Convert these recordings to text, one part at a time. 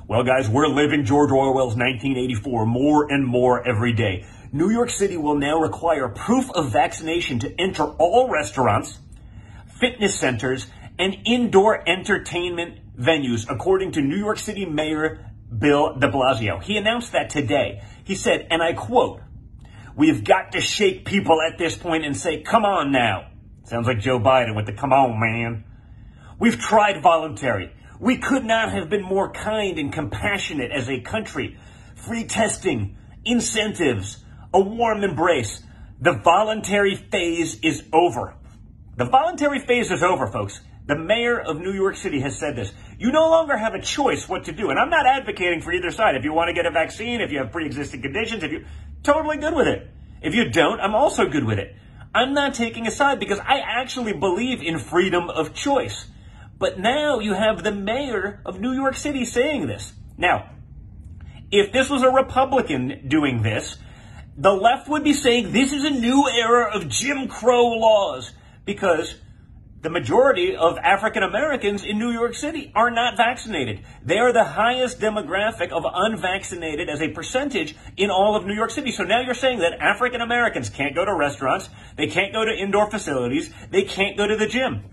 Well, guys, we're living George Orwell's 1984 more and more every day. New York City will now require proof of vaccination to enter all restaurants, fitness centers, and indoor entertainment venues, according to New York City Mayor Bill de Blasio. He announced that today. He said, and I quote, "We've got to shake people at this point and say, come on now." Sounds like Joe Biden with the come on, man. "We've tried voluntary. We could not have been more kind and compassionate as a country. Free testing, incentives, a warm embrace. The voluntary phase is over." The voluntary phase is over, folks. The mayor of New York City has said this. You no longer have a choice what to do. And I'm not advocating for either side. If you want to get a vaccine, if you have pre-existing conditions, totally good with it. If you don't, I'm also good with it. I'm not taking a side because I actually believe in freedom of choice. But now you have the mayor of New York City saying this. Now, if this was a Republican doing this, the left would be saying this is a new era of Jim Crow laws because the majority of African Americans in New York City are not vaccinated. They are the highest demographic of unvaccinated as a percentage in all of New York City. So now you're saying that African Americans can't go to restaurants, they can't go to indoor facilities, they can't go to the gym.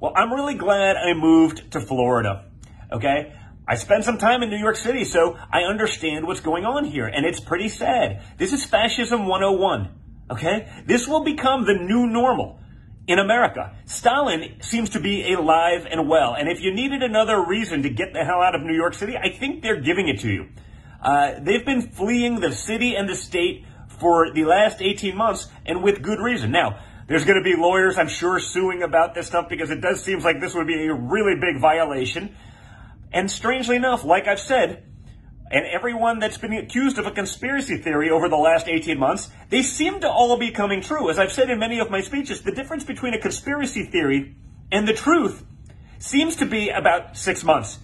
Well, I'm really glad I moved to Florida, okay? I spent some time in New York City, so I understand what's going on here, and it's pretty sad. This is fascism 101, okay? This will become the new normal in America. Stalin seems to be alive and well, and if you needed another reason to get the hell out of New York City, I think they're giving it to you. They've been fleeing the city and the state for the last 18 months, and with good reason. Now, there's going to be lawyers, I'm sure, suing about this stuff because it does seem like this would be a really big violation. And strangely enough, like I've said, and everyone that's been accused of a conspiracy theory over the last 18 months, they seem to all be coming true. As I've said in many of my speeches, the difference between a conspiracy theory and the truth seems to be about 6 months.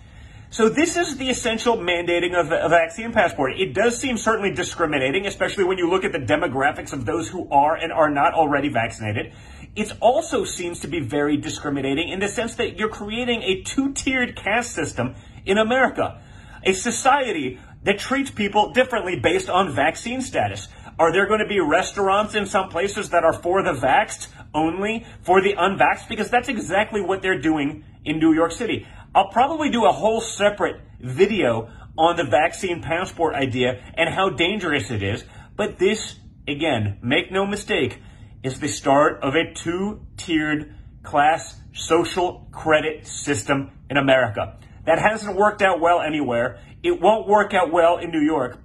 So this is the essential mandating of a vaccine passport. It does seem certainly discriminating, especially when you look at the demographics of those who are and are not already vaccinated. It also seems to be very discriminating in the sense that you're creating a two-tiered caste system in America. A society that treats people differently based on vaccine status. Are there going to be restaurants in some places that are for the vaxxed only, for the unvaxxed? Because that's exactly what they're doing in New York City. I'll probably do a whole separate video on the vaccine passport idea and how dangerous it is. But this, again, make no mistake, is the start of a two-tiered class social credit system in America. That hasn't worked out well anywhere. It won't work out well in New York.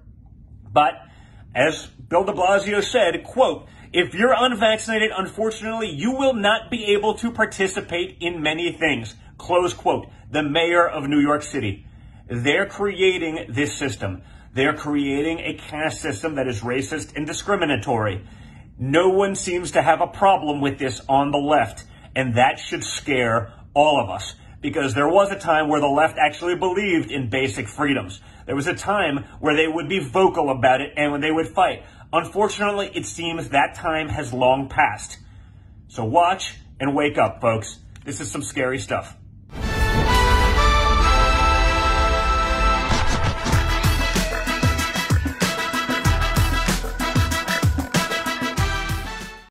But as Bill de Blasio said, quote, "If you're unvaccinated, unfortunately, you will not be able to participate in many things." Close quote. The mayor of New York City. They're creating this system. They're creating a caste system that is racist and discriminatory. No one seems to have a problem with this on the left, and that should scare all of us. Because there was a time where the left actually believed in basic freedoms. There was a time where they would be vocal about it and when they would fight. Unfortunately, it seems that time has long passed. So watch and wake up, folks. This is some scary stuff.